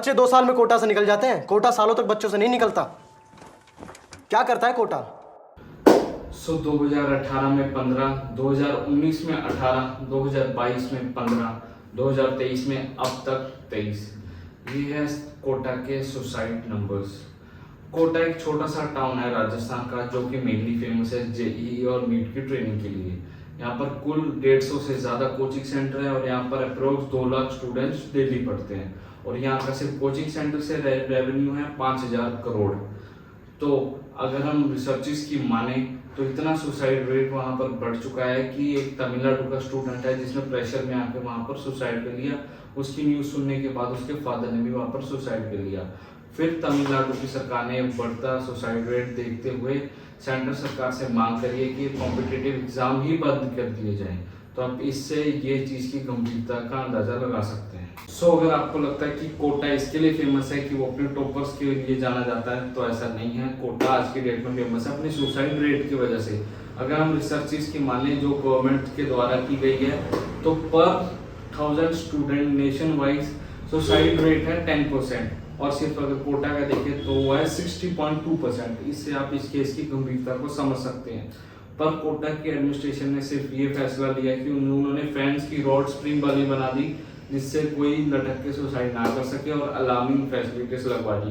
बच्चे 2 साल में कोटा से निकल जाते हैं। कोटा सालों तक बच्चों से नहीं निकलता। क्या करता है कोटा? 2018 में 15, 2019 में 18, 2022 में 15, 2023 में अब तक 23। ये है कोटा के सुसाइड नंबर्स। कोटा एक छोटा सा टाउन है राजस्थान का, जो कि मेनली फेमस है जेईई और नीट की ट्रेनिंग के लिए। यहाँ पर कुल 150 से ज़्यादा कोचिंग सेंटर है और यहाँ पर अप्रोक्स 2 लाख स्टूडेंट्स डेली पढ़ते हैं। और यहाँ का सिर्फ कोचिंग सेंटर से रेवेन्यू है 5,000 करोड़। तो अगर हम रिसर्चेस की माने तो इतना सुसाइड रेट वहाँ पर बढ़ चुका है कि एक तमिलनाडु का स्टूडेंट है जिसने प्रेशर में आकर वहाँ पर सुसाइड कर लिया। उसकी न्यूज़ सुनने के बाद उसके फादर ने भी वहाँ पर सुसाइड कर लिया। फिर तमिलनाडु की सरकार ने बढ़ता सुसाइड रेट देखते हुए सेंट्रल सरकार से मांग करी है कि कॉम्पिटिटिव एग्जाम ही बंद कर दिए जाएं। तो आप इससे ये चीज़ की गंभीरता का अंदाजा लगा सकते हैं। अगर आपको लगता है कि कोटा इसके लिए फेमस है कि वो अपने टॉपर्स के लिए जाना जाता है, तो ऐसा नहीं है। कोटा आज की डेट में फेमस है अपनी सुसाइड रेट की वजह से। अगर हम रिसर्चेस की माने जो गवर्नमेंट के द्वारा की गई है, तो पर 1000 student nation wise suicide rate है 10%। और सिर्फ अगर कोटा का देखें तो वो है 60.2%। इससे आप इस केस की गंभीरता को समझ सकते हैं। पर कोटा की एडमिनिस्ट्रेशन ने सिर्फ ये फैसला लिया कि उन्होंने फैंस की रॉड स्प्रिंग वाली बना दी, जिससे कोई लटक के सुसाइड ना कर सके, और अलार्मिंग फैसिलिटीज लगवा दी।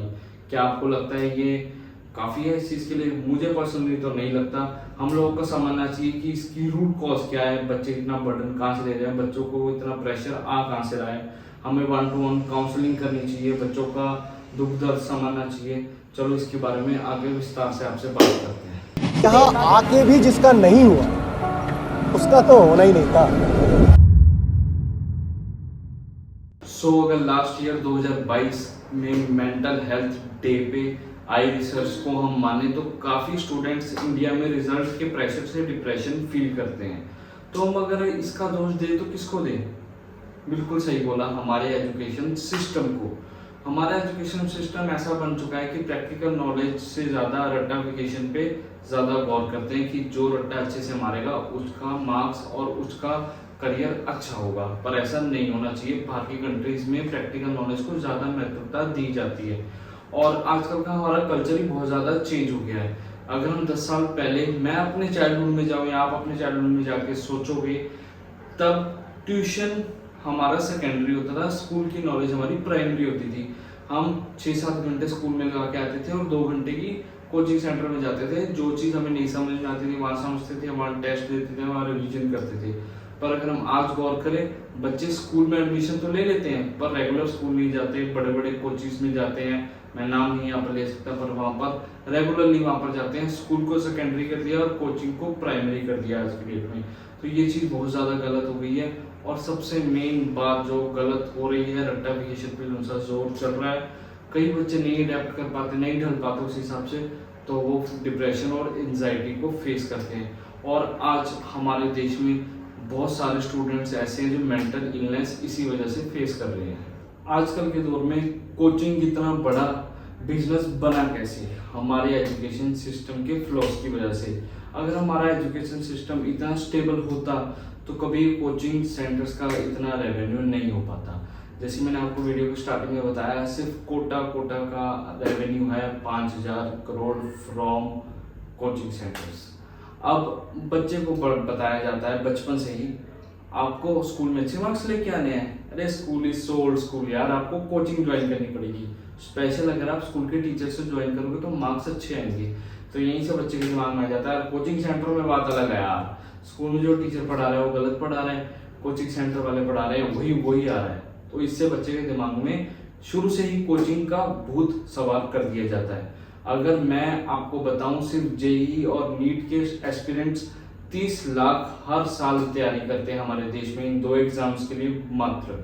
क्या आपको लगता है ये काफ़ी है इस चीज़ के लिए? मुझे पर्सनली तो नहीं लगता। हम लोगों को समझना चाहिए कि इसकी रूट कॉज क्या है। बच्चे इतना बर्डन कहाँ से ले रहे हैं, बच्चों को इतना प्रेशर कहाँ से रहा है। हमें 1-to-1 काउंसलिंग करनी चाहिए, बच्चों का दुख दर्द समझना चाहिए। चलो इसके बारे में आगे विस्तार से आपसे बात करते हैं। यहाँ आके भी जिसका नहीं हुआ उसका तो होना ही नहीं था। अगर लास्ट ईयर 2022 में मेंटल हेल्थ डे पे आई रिसर्च को हम माने तो काफ़ी स्टूडेंट्स इंडिया में रिजल्ट के प्रेशर से डिप्रेशन फील करते हैं। तो हम अगर इसका दोष दें तो किसको दें? बिल्कुल सही बोला, हमारे एजुकेशन सिस्टम को। हमारा एजुकेशन सिस्टम ऐसा बन चुका है कि प्रैक्टिकल नॉलेज से ज़्यादा रट्टाफिकेशन पे ज़्यादा गौर करते हैं कि जो रट्टा अच्छे से मारेगा उसका मार्क्स और उसका करियर अच्छा होगा। पर ऐसा नहीं होना चाहिए। बाहर की कंट्रीज में प्रैक्टिकल नॉलेज को ज़्यादा महत्वता दी जाती है। और आजकल का हमारा कल्चर ही बहुत ज़्यादा चेंज हो गया है। अगर हम 10 साल पहले, मैं अपने चाइल्डहुड में जाऊँ या आप अपने चाइल्डहुड में जाके सोचोगे, तब ट्यूशन हमारा सेकेंडरी होता था, स्कूल की नॉलेज हमारी प्राइमरी होती थी। हम 6-7 घंटे स्कूल में लगा के आते थे और 2 घंटे की कोचिंग सेंटर में जाते थे। जो चीज़ हमें नहीं समझ में आती थी वहाँ समझते थे, वहाँ टेस्ट देते थे, वहाँ रिवीजन करते थे। पर अगर हम आज गौर करें, बच्चे स्कूल में एडमिशन तो ले लेते हैं पर रेगुलर स्कूल नहीं जाते, बड़े बड़े कोचिंग्स में जाते हैं। मैं नाम नहीं यहाँ पर ले सकता, पर वहाँ पर रेगुलरली वहाँ पर जाते हैं। स्कूल को सेकेंडरी कर दिया और कोचिंग को प्राइमरी कर दिया आज की डेट में। तो ये चीज़ बहुत ज़्यादा गलत हो गई है। और सबसे मेन बात जो गलत हो रही है, रट्टाफिकेशन पे जो सा जोर चल रहा है, कई बच्चे नहीं अडेप्ट कर पाते, नहीं ढल पाते उस हिसाब से, तो वो डिप्रेशन और एंजाइटी को फेस करते हैं। और आज हमारे देश में बहुत सारे स्टूडेंट्स ऐसे हैं जो मेंटल इलनेस इसी वजह से फेस कर रहे हैं। आजकल के दौर में कोचिंग इतना बड़ा बिजनेस बना कैसे? हमारे एजुकेशन सिस्टम के फ्लॉस की वजह से। अगर हमारा एजुकेशन सिस्टम इतना स्टेबल होता तो कभी कोचिंग सेंटर्स का इतना रेवेन्यू नहीं हो पाता। जैसे मैंने आपको वीडियो की स्टार्टिंग में बताया, सिर्फ कोटा का रेवेन्यू है 5,000 करोड़ फ्रॉम कोचिंग सेंटर्स। अब बच्चे को बताया जाता है बचपन से ही, आपको स्कूल में अच्छे मार्क्स लेके आने हैं। अरे school is so old school यार, आपको कोचिंग ज्वाइन करनी पड़ेगी। स्पेशल अगर आप स्कूल के टीचर से ज्वाइन करोगे तो मार्क्स अच्छे आएंगे। तो यहीं से बच्चे के दिमाग में आ जाता है। कोचिंग सेंटर में बात अलग है यार, स्कूल में जो टीचर पढ़ा रहे हैं वो गलत पढ़ा रहे हैं, कोचिंग सेंटर वाले पढ़ा रहे हैं वही आ रहा है। तो इससे बच्चे के दिमाग में शुरू से ही कोचिंग का भूत सवार कर दिया जाता है। अगर मैं आपको बताऊं, सिर्फ जेईई और नीट के एस्पिरेंट्स 30 लाख हर साल तैयारी करते हैं हमारे देश में इन 2 एग्जाम्स के लिए मात्र।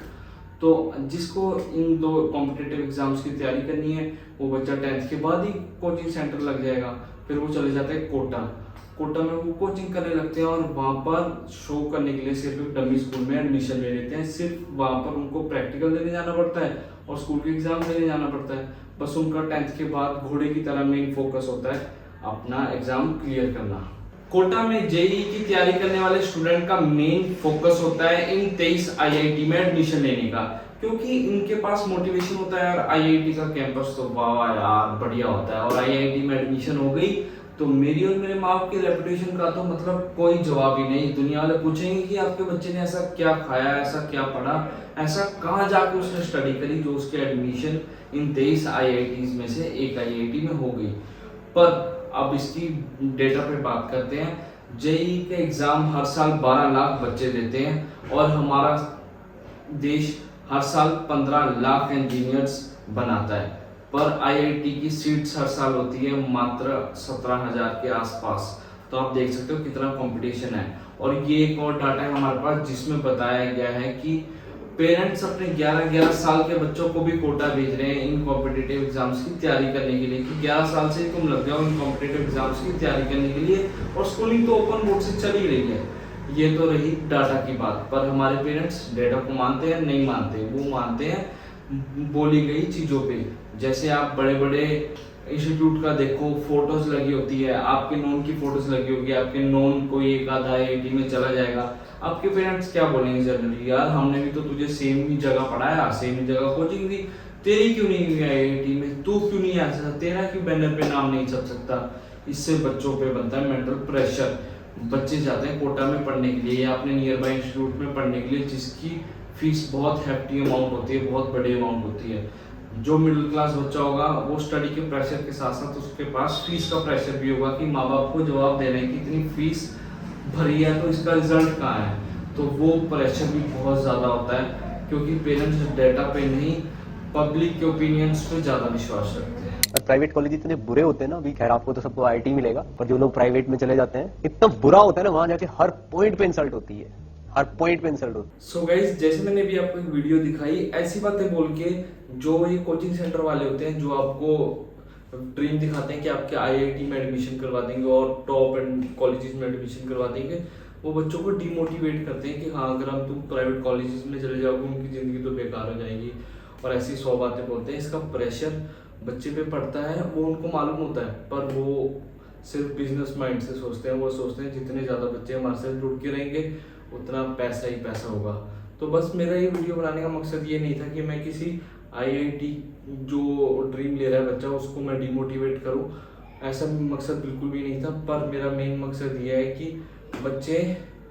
तो जिसको इन 2 कॉम्पिटिटिव एग्जाम्स की तैयारी करनी है, वो बच्चा 10th के बाद ही कोचिंग सेंटर लग जाएगा। फिर वो चले जाते हैं कोटा में वो कोचिंग करने लगते हैं और वहाँ पर शो करने के लिए सिर्फ डमी स्कूल में एडमिशन ले लेते हैं। सिर्फ वहाँ पर उनको प्रैक्टिकल देने जाना पड़ता है और स्कूल के एग्जाम देने जाना पड़ता है। बस उनका 10th के बाद घोड़े की तरह मेन फोकस होता है अपना एग्जाम क्लियर करना। कोटा में जेईई की तैयारी करने वाले स्टूडेंट का मेन फोकस होता है इन 23 आईआईटी में एडमिशन लेने का। क्योंकि इनके पास मोटिवेशन होता है यार, आईआईटी का कैंपस तो वाह यार बढ़िया होता है, और आईआईटी में एडमिशन हो गई तो मेरी और मेरे माँ बाप के रेपुटेशन का तो मतलब कोई जवाब ही नहीं। दुनिया वाले पूछेंगे कि आपके बच्चे ने ऐसा क्या खाया, ऐसा क्या पढ़ा, ऐसा कहाँ जाके उसने स्टडी करी जो उसके एडमिशन इन 23 आईआईटीज में से एक आईआईटी में हो गई। पर अब इसकी डेटा पे बात करते हैं। जेईई के एग्जाम हर साल 12 लाख बच्चे देते हैं और हमारा देश हर साल 15 लाख इंजीनियर्स बनाता है, पर आईआईटी की सीट्स हर साल होती है मात्र 17,000 के आसपास। तो आप देख सकते हो कितना कंपटीशन है। और ये एक और डाटा है हमारे पास जिसमें बताया गया है कि पेरेंट्स अपने 11-11 साल के बच्चों को भी कोटा भेज रहे हैं इन कॉम्पिटिटिव एग्जाम्स की तैयारी करने के लिए, कि 11 साल से तुम लग जाओ इन कॉम्पिटिटिव एग्जाम्स की तैयारी करने के लिए। और स्कूलिंग तो ओपन बोर्ड से चल ही रही है। ये तो रही डाटा की बात, पर हमारे पेरेंट्स डेटा को मानते हैं नहीं मानते, वो मानते हैं बोली गई चीजों पे। जैसे आप बड़े बड़े इंस्टीट्यूट का देखो, फोटोज लगी होती है, आपके नोन की फोटोज लगी होगी, आपके नोन कोई एक आधा आईआईटी में चला जाएगा, आपके पेरेंट्स क्या बोलेंगे जनरली, यार हमने भी तो तुझे सेम ही जगह पढ़ाया, सेम ही जगह कोचिंग दी, तेरी क्यों नहीं हुई आईआईटी में, तू क्यों नहीं आ सकता, तेरा क्यों बैनर पे नाम नहीं छप सकता। इससे बच्चों पे बनता है मेंटल प्रेशर। बच्चे जाते हैं कोटा में पढ़ने के लिए या अपने नियर बाय इंस्टीट्यूट में पढ़ने के लिए, जिसकी फीस बहुत हैफ्टी अमाउंट होती है, बहुत बड़ी अमाउंट होती है। जो मिडिल क्लास बच्चा होगा वो स्टडी के प्रेशर के साथ साथ उसके पास फीस का प्रेशर भी होगा कि माँ बाप को जवाब दे रहे हैं कि इतनी फीस भरी है तो इसका रिजल्ट कहाँ है। तो वो प्रेशर भी बहुत ज़्यादा होता है, क्योंकि पेरेंट्स डेटा पे नहीं पब्लिक के ओपिनियंस पे ज़्यादा विश्वास रखते हैं। प्राइवेट कॉलेज इतने बुरे होते हैं ना, अभी खैर आपको तो सबको आईआईटी मिलेगा, पर जो लोग प्राइवेट में चले जाते हैं इतना बुरा होता है ना, वहां जाके हर पॉइंट पे इंसल्ट होती है, हर पॉइंट पे इंसल्ट होती है। सो गाइस, जैसे मैंने भी आपको एक वीडियो दिखाई, ऐसी बातें बोल के जो ये कोचिंग सेंटर वाले होते हैं जो आपको ड्रीम दिखाते हैं कि आपके आईआईटी में एडमिशन करवा देंगे और टॉप एंड कॉलेजेस में एडमिशन करवा देंगे, वो बच्चों को डिमोटिवेट करते हैं कि हाँ अगर हम तुम प्राइवेट कॉलेजेस में चले जाओगे उनकी ज़िंदगी तो बेकार हो जाएगी, और ऐसी 100 बातें बोलते हैं। इसका प्रेशर बच्चे पे पड़ता है, वो उनको मालूम होता है, पर वो सिर्फ बिजनेस माइंड से सोचते हैं। वो सोचते हैं जितने ज़्यादा बच्चे हमारे साथ जुड़ के रहेंगे उतना पैसा ही पैसा होगा। तो बस मेरा ये वीडियो बनाने का मकसद ये नहीं था कि मैं किसी आईआईटी जो ड्रीम ले रहा है बच्चा उसको मैं डिमोटिवेट करूं, ऐसा मकसद बिल्कुल भी नहीं था। पर मेरा मेन मकसद ये है कि बच्चे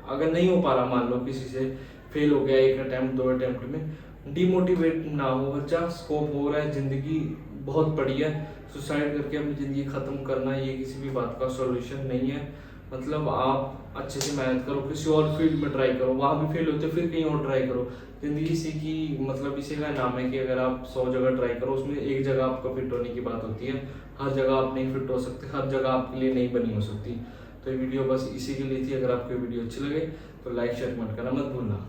अगर नहीं हो पा रहा, मान लो किसी से फेल हो गया 1 अटैम्प्ट 2 अटैम्प्ट में, डिमोटिवेट ना हो बच्चा। स्कोप हो रहा है, ज़िंदगी बहुत बड़ी है, सुसाइड करके अपनी ज़िंदगी ख़त्म करना ये किसी भी बात का सॉल्यूशन नहीं है। मतलब आप अच्छे से मेहनत करो, किसी और फील्ड में ट्राई करो, वहाँ भी फेल होते फिर कहीं और ट्राई करो। ज़िंदगी इसी की मतलब इसी का नाम है कि अगर आप 100 जगह ट्राई करो उसमें एक जगह आपका फिट होने की बात होती है, हर जगह आप नहीं फिट हो सकते, हर जगह आपके लिए नहीं बनी हो सकती। तो ये वीडियो बस इसी के लिए थी। अगर आपको वीडियो अच्छी लगे तो लाइक शेयर कमेंट करना मत भूलना।